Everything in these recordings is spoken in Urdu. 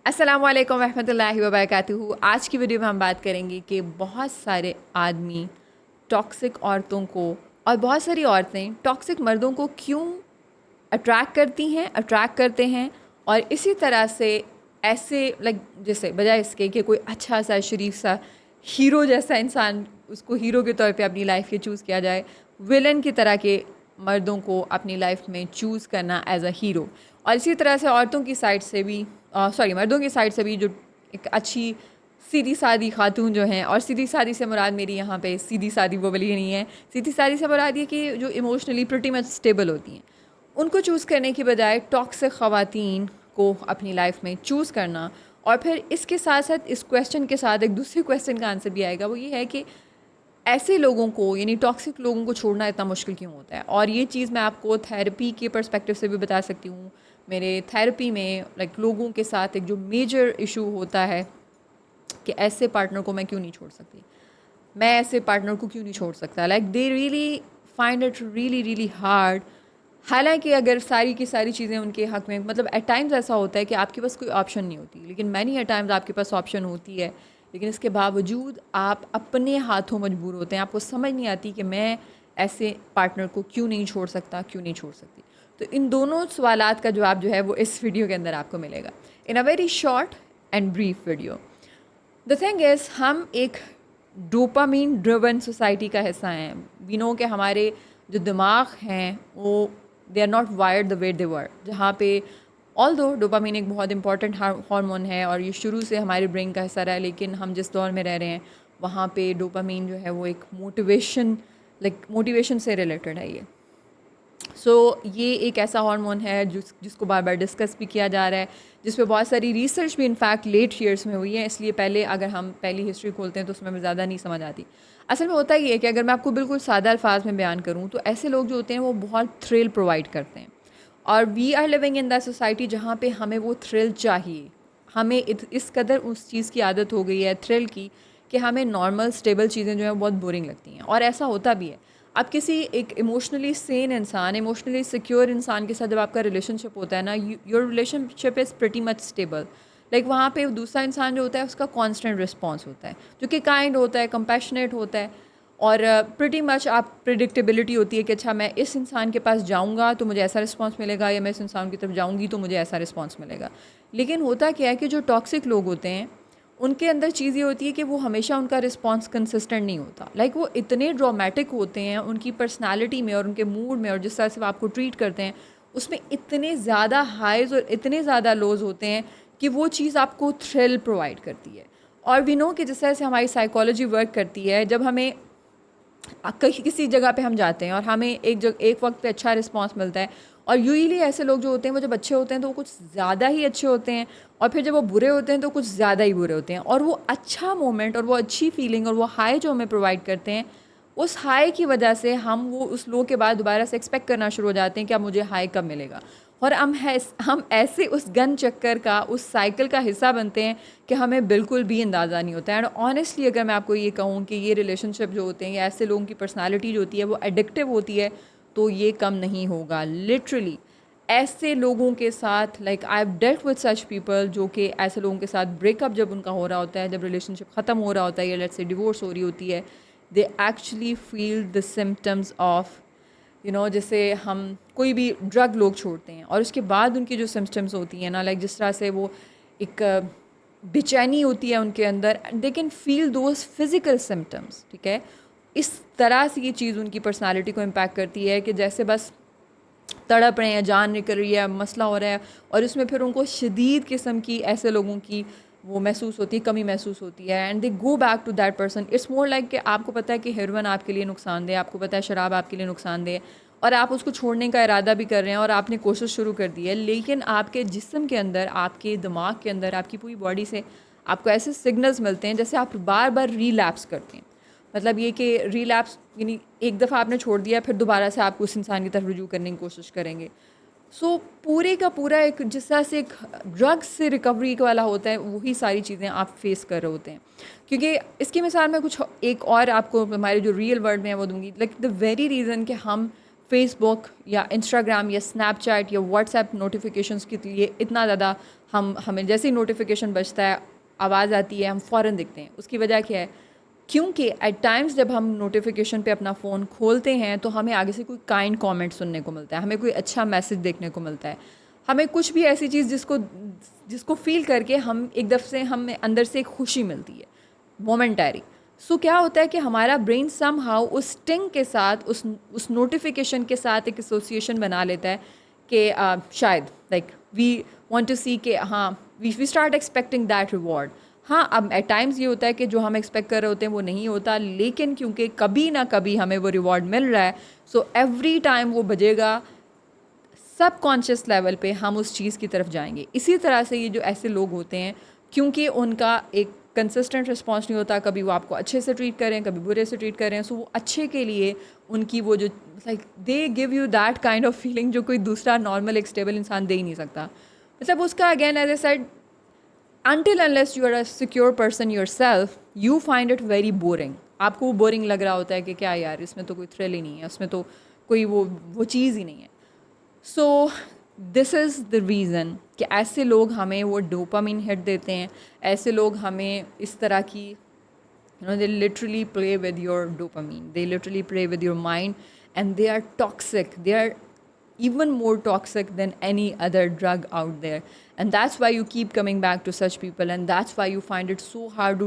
السلام علیکم ورحمۃ اللہ وبرکاتہ. آج کی ویڈیو میں ہم بات کریں گے کہ بہت سارے آدمی ٹاکسک عورتوں کو اور بہت ساری عورتیں ٹاکسک مردوں کو کیوں اٹریکٹ کرتے ہیں اور اسی طرح سے ایسے جیسے بجائے اس کے کہ کوئی اچھا سا شریف سا ہیرو جیسا انسان اس کو ہیرو کے طور پہ اپنی لائف کے چوز کیا جائے، ویلن کی طرح کے مردوں کو اپنی لائف میں چوز کرنا ایز اے ہیرو. اور اسی طرح سے عورتوں کی سائڈ سے بھی مردوں کی سائڈ سے بھی جو ایک اچھی سیدھی سادی خاتون جو ہیں، اور سیدھی سادی سے مراد میری یہاں پہ سیدھی سادی وہ والی نہیں ہے، سیدھی سادی سے مراد یہ کہ جو ایموشنلی پریٹی مچ اسٹیبل ہوتی ہیں، ان کو چوز کرنے کی بجائے ٹاکسک خواتین کو اپنی لائف میں چوز کرنا. اور پھر اس کے ساتھ ساتھ اس کویشچن کے ساتھ ایک دوسرے کویشچن کا آنسر بھی آئے گا، وہ یہ ہے کہ ایسے لوگوں کو یعنی ٹاکسک لوگوں کو چھوڑنا اتنا مشکل کیوں ہوتا ہے. اور یہ چیز میں آپ کو تھیراپی کے پرسپیکٹیو سے بھی بتا سکتی ہوں. میرے تھیراپی میں لوگوں کے ساتھ ایک جو میجر ایشو ہوتا ہے کہ ایسے پارٹنر کو میں کیوں نہیں چھوڑ سکتی، میں ایسے پارٹنر کو کیوں نہیں چھوڑ سکتا، they really find it really hard. حالانکہ اگر ساری کی ساری چیزیں ان کے حق میں، مطلب ایٹ ٹائمز ایسا ہوتا ہے کہ آپ کے پاس کوئی آپشن نہیں ہوتی، لیکن مینی ایٹ ٹائمز آپ کے پاس آپشن ہوتی ہے، لیکن اس کے باوجود آپ اپنے ہاتھوں مجبور ہوتے ہیں. آپ کو سمجھ نہیں آتی کہ میں ایسے پارٹنر کو کیوں نہیں چھوڑ سکتی. تو ان دونوں سوالات کا جواب جو ہے وہ اس ویڈیو کے اندر آپ کو ملے گا in a very short and brief video. The thing is, ہم ایک ڈوپامین ڈریون سوسائٹی کا حصہ ہیں. وی نو کہ ہمارے جو دماغ ہیں وہ دے آر ناٹ وائرڈ دا وے دے ور، جہاں پہ آل دو ڈوپامین ایک بہت امپورٹنٹ ہارمون ہے اور یہ شروع سے ہمارے برین کا حصہ رہا ہے، لیکن ہم جس دور میں رہ رہے ہیں وہاں پہ ڈوپامین جو ہے وہ ایک موٹیویشن سے ریلیٹڈ ہے. یہ ایک ایسا ہارمون ہے جس کو بار بار ڈسکس بھی کیا جا رہا ہے، جس پہ بہت ساری ریسرچ بھی انفیکٹ لیٹ ایئرس میں ہوئی ہے. اس لیے پہلے اگر ہم پہلی ہسٹری کھولتے ہیں تو اس میں زیادہ نہیں سمجھ آتی. اصل میں ہوتا یہ ہے کہ اگر میں آپ کو بالکل سادہ الفاظ میں بیان کروں تو ایسے لوگ جو ہوتے ہیں وہ بہت تھرل پرووائڈ کرتے ہیں، اور we are living in the society جہاں پہ ہمیں وہ تھرل چاہیے. ہمیں اس قدر اس چیز کی عادت ہو گئی ہے تھرل کی کہ ہمیں نارمل اسٹیبل چیزیں جو ہیں بہت بورنگ لگتی ہیں. اور ایسا ہوتا بھی ہے. اب کسی ایک ایموشنلی سین انسان، ایموشنلی سیکیور انسان کے ساتھ جب آپ کا ریلیشن شپ ہوتا ہے نا، your relation ship is pretty much stable. وہاں پہ دوسرا انسان جو ہوتا ہے اس کا کانسٹنٹ رسپانس ہوتا ہے، جو کہ کائنڈ ہوتا ہے، کمپیشنیٹ ہوتا ہے، اور پریٹی مچ آپ پریڈکٹیبلٹی ہوتی ہے کہ اچھا میں اس انسان کے پاس جاؤں گا تو مجھے ایسا رسپانس ملے گا، یا میں اس انسان کی طرف جاؤں گی تو مجھے ایسا رسپانس ملے گا. لیکن ہوتا کیا ہے کہ جو ٹاکسک لوگ ہوتے ہیں ان کے اندر چیز یہ ہوتی ہے کہ وہ ہمیشہ ان کا رسپانس کنسسٹنٹ نہیں ہوتا. وہ اتنے ڈرامیٹک ہوتے ہیں ان کی پرسنالٹی میں اور ان کے موڈ میں، اور جس طرح سے وہ آپ کو ٹریٹ کرتے ہیں اس میں اتنے زیادہ ہائیز اور اتنے زیادہ لوز ہوتے ہیں کہ وہ چیز آپ کو تھرل پرووائڈ کرتی ہے. اور وی نو کہ جس طرح سے ہماری سائیکالوجی ورک کرتی ہے، جب ہمیں کسی جگہ پہ ہم جاتے ہیں اور ہمیں ایک وقت پہ اچھا رسپانس ملتا ہے، اور یوزلی ایسے لوگ جو ہوتے ہیں وہ جب اچھے ہوتے ہیں تو وہ کچھ زیادہ ہی اچھے ہوتے ہیں، اور پھر جب وہ برے ہوتے ہیں تو کچھ زیادہ ہی برے ہوتے ہیں. اور وہ اچھا مومنٹ اور وہ اچھی فیلنگ اور وہ ہائی جو ہمیں پرووائڈ کرتے ہیں، اس ہائی کی وجہ سے ہم وہ اس لو کے بعد دوبارہ سے ایکسپیکٹ کرنا شروع ہو جاتے ہیں کہ اب مجھے ہائی کب ملے گا. اور ہم ایسے اس گن چکر کا، اس سائیکل کا حصہ بنتے ہیں کہ ہمیں بالکل بھی اندازہ نہیں ہوتا ہے. اینڈ آنیسٹلی اگر میں آپ کو یہ کہوں کہ یہ ریلیشن شپ جو ہوتے ہیں یا ایسے لوگوں کی پرسنالٹی جو ہوتی ہے وہ ایڈکٹیو ہوتی ہے تو یہ کم نہیں ہوگا. لٹرلی ایسے لوگوں کے ساتھ I have dealt with such people, جو کہ ایسے لوگوں کے ساتھ بریک اپ جب ان کا ہو رہا ہوتا ہے، جب ریلیشن شپ ختم ہو رہا ہوتا ہے یا لیٹس سے ڈیورس ہو رہی ہوتی ہے، they actually feel the symptoms of جیسے ہم کوئی بھی ڈرگ لوگ چھوڑتے ہیں اور اس کے بعد ان کی جو سمٹمز ہوتی ہیں نا، جس طرح سے وہ ایک بے چینی ہوتی ہے ان کے اندر، they can feel those physical symptoms. ٹھیک ہے، اس طرح سے یہ چیز ان کی پرسنالٹی کو امپیکٹ کرتی ہے کہ جیسے بس تڑپ رہے ہیں، جان نکل رہی ہے، مسئلہ ہو رہا ہے، اور اس میں پھر ان کو شدید قسم کی ایسے لوگوں کی وہ محسوس ہوتی ہے، کمی محسوس ہوتی ہے، and they go back to that person. It's more like کہ آپ کو پتہ ہے کہ ہیروئن آپ کے لیے نقصان دہ، آپ کو پتہ ہے شراب آپ کے لیے نقصان دہ، اور آپ اس کو چھوڑنے کا ارادہ بھی کر رہے ہیں اور آپ نے کوشش شروع کر دی ہے، لیکن آپ کے جسم کے اندر، آپ کے دماغ کے اندر، آپ کی پوری باڈی سے آپ کو ایسے سگنلز ملتے ہیں جیسے آپ بار بار ریلیپس کرتے ہیں. مطلب یہ کہ ریلیپس یعنی ایک دفعہ آپ نے چھوڑ دیا، پھر دوبارہ سے آپ کو اس انسان کی طرف رجوع کرنے کی کوشش کریں گے. پورے کا پورا ایک جس طرح سے ایک ڈرگ سے ریکوری والا ہوتا ہے، وہی ساری چیزیں آپ فیس کر رہے ہوتے ہیں. کیونکہ اس کی مثال میں کچھ ایک اور آپ کو ہمارے جو ریئل ورلڈ میں ہے وہ دوں گی. دا ویری ریزن کہ ہم فیس بک یا انسٹاگرام یا اسنیپ چیٹ یا واٹس ایپ نوٹیفیکیشنس کے لیے اتنا زیادہ ہمیں جیسے ہی نوٹیفیکیشن بجتا ہے آواز آتی ہے ہم فوراً دکھتے ہیں. اس کی وجہ کیا ہے؟ کیونکہ ایٹ ٹائمز جب ہم نوٹیفیکیشن پہ اپنا فون کھولتے ہیں تو ہمیں آگے سے کوئی کائنڈ کامنٹ سننے کو ملتا ہے, ہمیں کوئی اچھا میسج دیکھنے کو ملتا ہے, ہمیں کچھ بھی ایسی چیز جس کو فیل کر کے ہم ایک دفعہ سے ہمیں اندر سے ایک خوشی ملتی ہے مومنٹری. سو کیا ہوتا ہے کہ ہمارا برین سم ہاؤ اس ٹنگ کے ساتھ اس نوٹیفیکیشن کے ساتھ ایک ایسوسیشن بنا لیتا ہے کہ شاید like we want to see کہ ہاں we start expecting that reward. ہاں اب ایٹ ٹائمز یہ ہوتا ہے کہ جو ہم ایکسپیکٹ کر رہے ہوتے ہیں وہ نہیں ہوتا, لیکن کیونکہ کبھی نہ کبھی ہمیں وہ ریوارڈ مل رہا ہے سو ایوری ٹائم وہ بجے گا سب کانشیس لیول پہ ہم اس چیز کی طرف جائیں گے. اسی طرح سے یہ جو ایسے لوگ ہوتے ہیں کیونکہ ان کا ایک کنسسٹنٹ رسپانس نہیں ہوتا, کبھی وہ آپ کو اچھے سے ٹریٹ کریں کبھی برے سے ٹریٹ کریں, سو وہ اچھے کے لیے ان کی وہ جو like they give you that kind of feeling جو کوئی دوسرا نارمل ایک اسٹیبل انسان دے ہی نہیں سکتا. مطلب اس کا again as I said until unless you are a secure person yourself you find it very boring. آپ کو وہ بورنگ لگ رہا ہوتا ہے کہ کیا یار اس میں تو کوئی تھرل ہی نہیں ہے, اس میں تو کوئی وہ چیز ہی نہیں ہے. سو دس از دا ریزن کہ ایسے لوگ ہمیں وہ ڈوپامین ہٹ دیتے ہیں, ایسے لوگ ہمیں اس طرح کی they literally play with your dopamine, they literally play with your mind, and they are toxic, they are even more toxic than any other drug out there, and that's why you keep coming back to such people, and that's why you find it so hard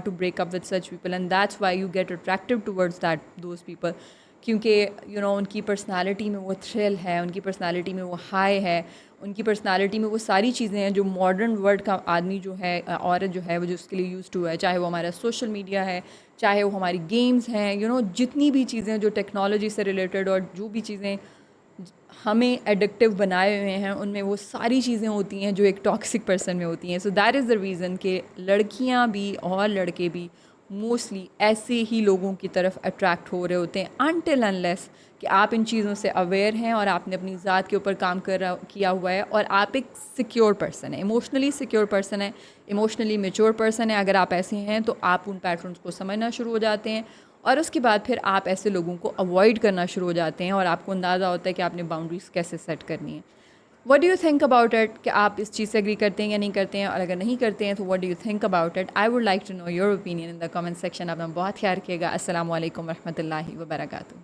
to break up with such people, and that's why you get attractive towards those people. کیونکہ ان کی پرسنالٹی میں وہ تھرل ہے, ان کی پرسنالٹی میں وہ ہائی ہے, ان کی پرسنالٹی میں وہ ساری چیزیں ہیں جو ماڈرن ورلڈ کا آدمی جو ہے, عورت جو ہے وہ جو اس کے لیے یوز ٹو ہے, چاہے وہ ہمارا سوشل میڈیا ہے, چاہے وہ ہماری گیمز ہیں, جتنی بھی چیزیں جو ٹیکنالوجی سے ریلیٹڈ اور جو بھی چیزیں ہمیں ایڈکٹیو بنائے ہوئے ہیں ان میں وہ ساری چیزیں ہوتی ہیں جو ایک ٹاکسک پرسن میں ہوتی ہیں. So that is the reason کہ لڑکیاں بھی اور لڑکے بھی موسٹلی ایسے ہی لوگوں کی طرف اٹریکٹ ہو رہے ہوتے ہیں until unless کہ آپ ان چیزوں سے اویئر ہیں اور آپ نے اپنی ذات کے اوپر کام کیا ہوا ہے اور آپ ایک سیکیور پرسن ہیں, ایموشنلی سیکیور پرسن ہے, ایموشنلی میچور پرسن ہے. اگر آپ ایسے ہیں تو آپ ان پیٹرنس کو سمجھنا شروع ہو جاتے ہیں اور اس کے بعد پھر آپ ایسے لوگوں کو اوائڈ کرنا شروع ہو جاتے ہیں اور آپ کو اندازہ ہوتا ہے کہ آپ نے باؤنڈریز کیسے سیٹ کرنی ہے. What do you think about it کہ آپ اس چیز سے ایگری کرتے ہیں یا نہیں کرتے ہیں, اور اگر نہیں کرتے ہیں تو what do you think about it. I would like to know your opinion in the comment section. آپ نے بہت خیال رکھیے گا. السلام علیکم و رحمۃ اللہ وبرکاتہ.